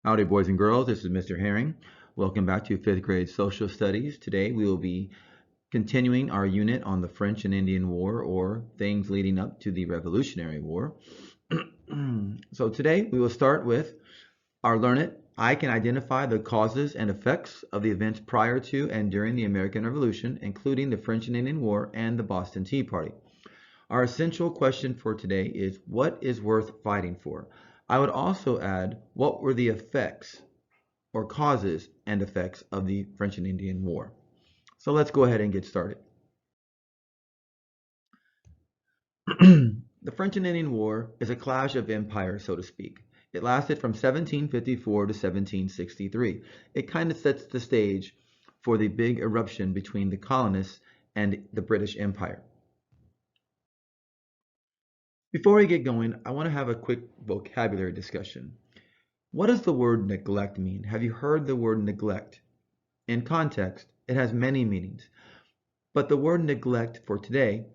Howdy, boys and girls. This is Mr. Herring. Welcome back to 5th grade social studies. Today we will be continuing our unit on the French and Indian War, or things leading up to the Revolutionary War. So today we will start with our Learn It. I can identify the causes and effects of the events prior to and during the American Revolution, including the French and Indian War and the Boston Tea Party. Our essential question for today is, what is worth fighting for? I would also add, what were the effects or causes and effects of the French and Indian War? So let's go ahead and get started. The French and Indian War is a clash of empires, so to speak. It lasted from 1754 to 1763. It kind of sets the stage for the big eruption between the colonists and the British Empire. Before we get going, I want to have a quick vocabulary discussion. What does the word neglect mean? Have you heard the word neglect? In context, it has many meanings, but the word neglect for today,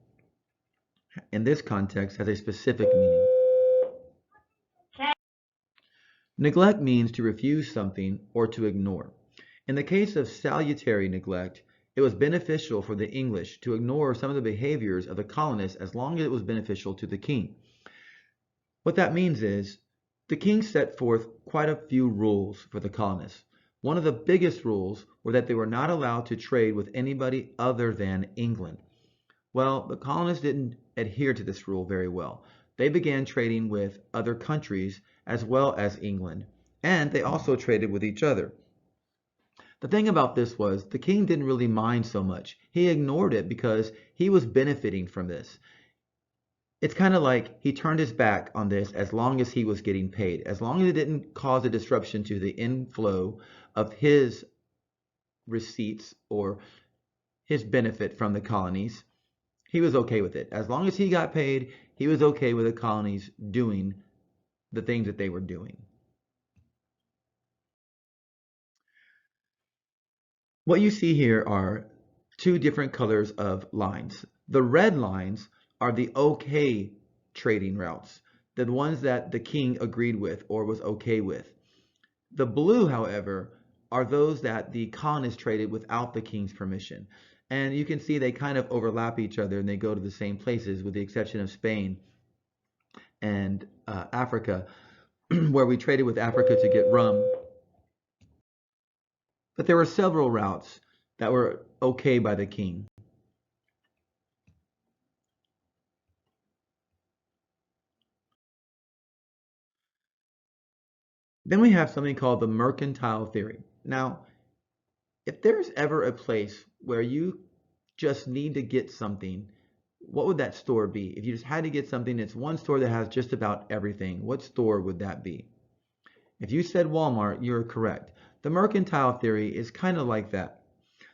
in this context, has a specific meaning. Neglect means to refuse something or to ignore. In the case of salutary neglect, it was beneficial for the English to ignore some of the behaviors of the colonists as long as it was beneficial to the king. What that means is the king set forth quite a few rules for the colonists. One of the biggest rules were that they were not allowed to trade with anybody other than England. Well, the colonists didn't adhere to this rule very well. They began trading with other countries as well as England, and they also traded with each other. The thing about this was the king didn't really mind so much. He ignored it because he was benefiting from this. It's kind of like he turned his back on this as long as he was getting paid, as long as it didn't cause a disruption to the inflow of his receipts or his benefit from the colonies. He was okay with it. As long as he got paid, he was okay with the colonies doing the things that they were doing. What you see here are two different colors of lines. The red lines are the okay trading routes, the ones that the king agreed with or was okay with. The blue, however, are those that the colonists traded without the king's permission. And you can see they kind of overlap each other and they go to the same places with the exception of Spain and Africa, where we traded with Africa to get rum. But there were several routes that were okay by the king. Then we have something called the mercantile theory. Now, if there's ever a place where you just need to get something, what would that store be? If you just had to get something, it's one store that has just about everything. What store would that be? If you said Walmart, you're correct. The mercantile theory is kind of like that.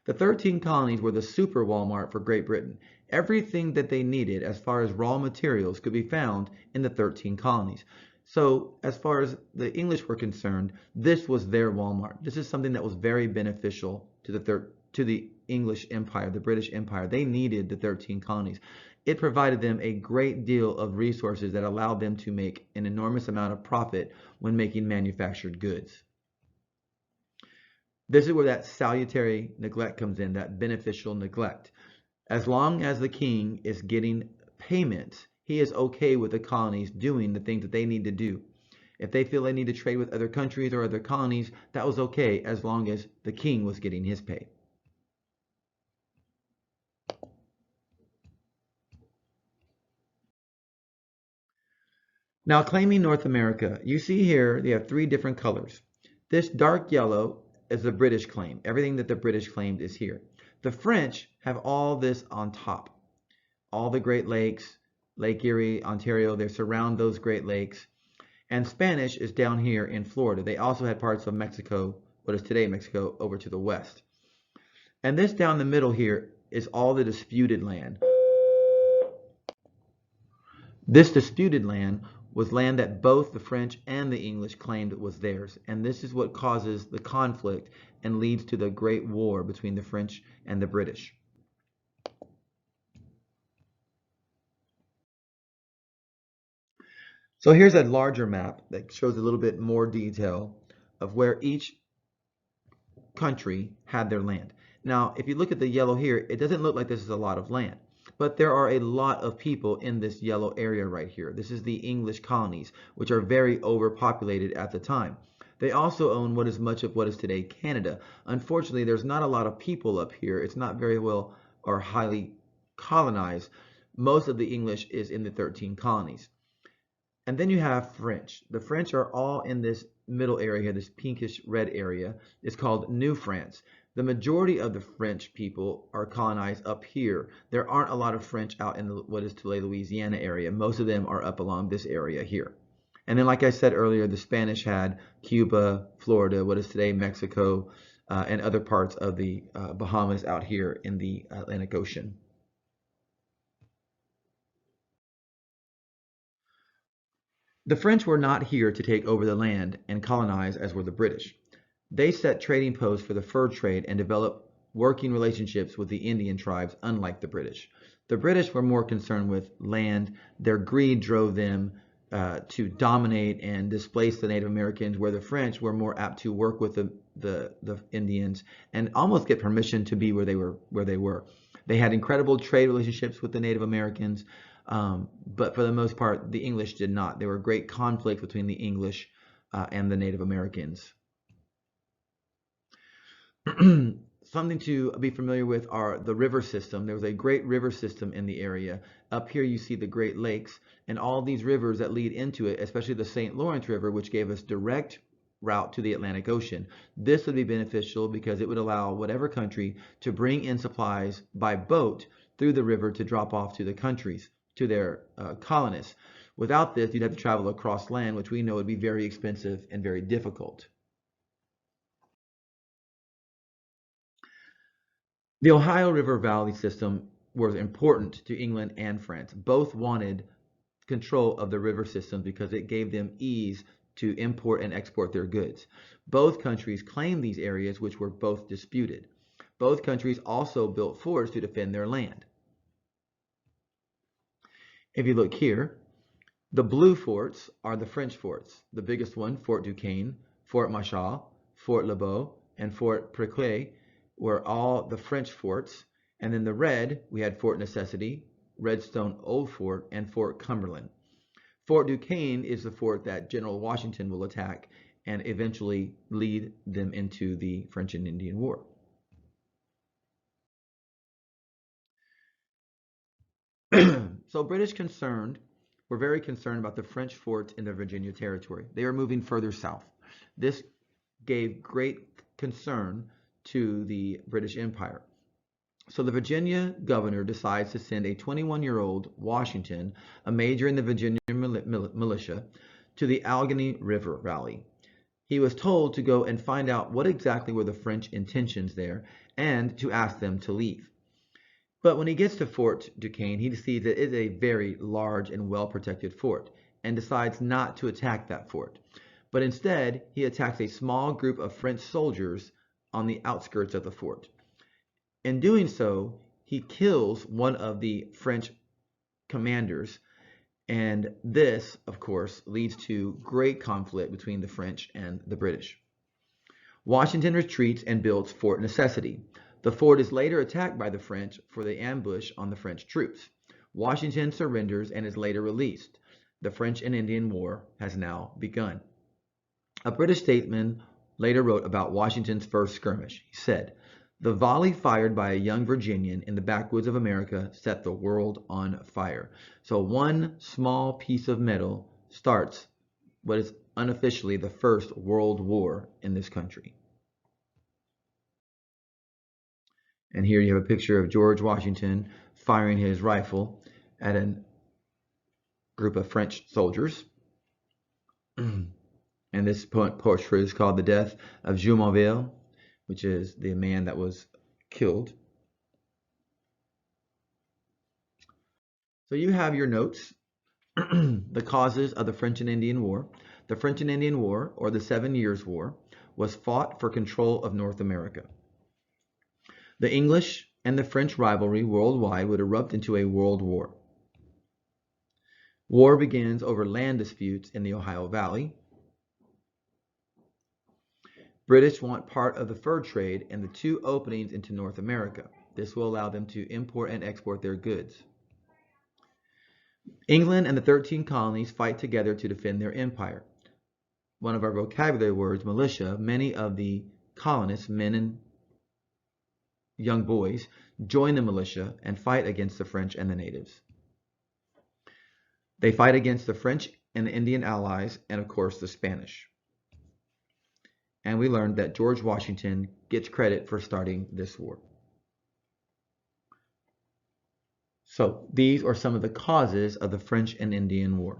The 13 colonies were the super Walmart for Great Britain. Everything that they needed as far as raw materials could be found in the 13 colonies. So as far as the English were concerned, this was their Walmart. This is something that was very beneficial to the English Empire, the British Empire. They needed the 13 colonies. It provided them a great deal of resources that allowed them to make an enormous amount of profit when making manufactured goods. This is where that salutary neglect comes in, that beneficial neglect. As long as the king is getting payment, he is okay with the colonies doing the things that they need to do. If they feel they need to trade with other countries or other colonies, that was okay as long as the king was getting his pay. Now, claiming North America, you see here they have three different colors. This dark yellow is the British claim. Everything that the British claimed is here. The French have all this on top. All the Great Lakes, Lake Erie, Ontario, they surround those Great Lakes. And Spanish is down here in Florida. They also had parts of Mexico, what is today Mexico, over to the west. And this down the middle here is all the disputed land. This disputed land was land that both the French and the English claimed was theirs. And this is what causes the conflict and leads to the Great War between the French and the British. So here's a larger map that shows a little bit more detail of where each country had their land. Now, if you look at the yellow here, it doesn't look like this is a lot of land, but there are a lot of people in this yellow area right here. This is the English colonies, which are very overpopulated at the time. They also own what is much of what is today Canada. Unfortunately, there's not a lot of people up here. It's not very well or highly colonized. Most of the English is in the 13 colonies. And then you have French. The French are all in this middle area here, this pinkish red area. It's called New France. The majority of the French people are colonized up here. There aren't a lot of French out in what is today Louisiana area. Most of them are up along this area here. And then, like I said earlier, the Spanish had Cuba, Florida, what is today Mexico, and other parts of the Bahamas out here in the Atlantic Ocean. The French were not here to take over the land and colonize as were the British. They set trading posts for the fur trade and developed working relationships with the Indian tribes, unlike the British. The British were more concerned with land. Their greed drove them to dominate and displace the Native Americans, where the French were more apt to work with the Indians and almost get permission to be where they were. They had incredible trade relationships with the Native Americans. But for the most part, the English did not. There were great conflicts between the English and the Native Americans. Something to be familiar with are the river system. There was a great river system in the area. Up here you see the Great Lakes and all these rivers that lead into it, especially the St. Lawrence River, which gave us direct route to the Atlantic Ocean. This would be beneficial because it would allow whatever country to bring in supplies by boat through the river to drop off to the countries, to their colonists. Without this, you'd have to travel across land, which we know would be very expensive and very difficult. The Ohio River Valley system was important to England and France. Both wanted control of the river system because it gave them ease to import and export their goods. Both countries claimed these areas, which were both disputed. Both countries also built forts to defend their land. If you look here, the blue forts are the French forts. The biggest one, Fort Duquesne, Fort Marshal, Fort Lebeau, and Fort Préclé were all the French forts. And then the red, we had Fort Necessity, Redstone Old Fort, and Fort Cumberland. Fort Duquesne is the fort that General Washington will attack and eventually lead them into the French and Indian War. So British were very concerned about the French forts in the Virginia territory. They were moving further south. This gave great concern to the British Empire. So the Virginia governor decides to send a 21-year-old Washington, a major in the Virginia militia, to the Allegheny River Valley. He was told to go and find out what exactly were the French intentions there and to ask them to leave. But when he gets to Fort Duquesne, he sees that it is a very large and well-protected fort and decides not to attack that fort. But instead, he attacks a small group of French soldiers on the outskirts of the fort. In doing so, he kills one of the French commanders, and this, of course, leads to great conflict between the French and the British. Washington retreats and builds Fort Necessity. The fort is later attacked by the French for the ambush on the French troops. Washington surrenders and is later released. The French and Indian War has now begun. A British statesman later wrote about Washington's first skirmish. He said, "The volley fired by a young Virginian in the backwoods of America set the world on fire." So one small piece of metal starts what is unofficially the First World War in this country. And here you have a picture of George Washington firing his rifle at a group of French soldiers. And this portrait is called The Death of Jumonville, which is the man that was killed. So you have your notes, the causes of the French and Indian War. The French and Indian War, or the 7 Years' War, was fought for control of North America. The English and the French rivalry worldwide would erupt into a world war. War begins over land disputes in the Ohio Valley. British want part of the fur trade and the two openings into North America. This will allow them to import and export their goods. England and the 13 colonies fight together to defend their empire. One of our vocabulary words, militia, many of the colonists, men and young boys, join the militia and fight against the French and the natives. They fight against the French and the Indian allies, and of course the Spanish. And we learned that George Washington gets credit for starting this war. So these are some of the causes of the French and Indian War.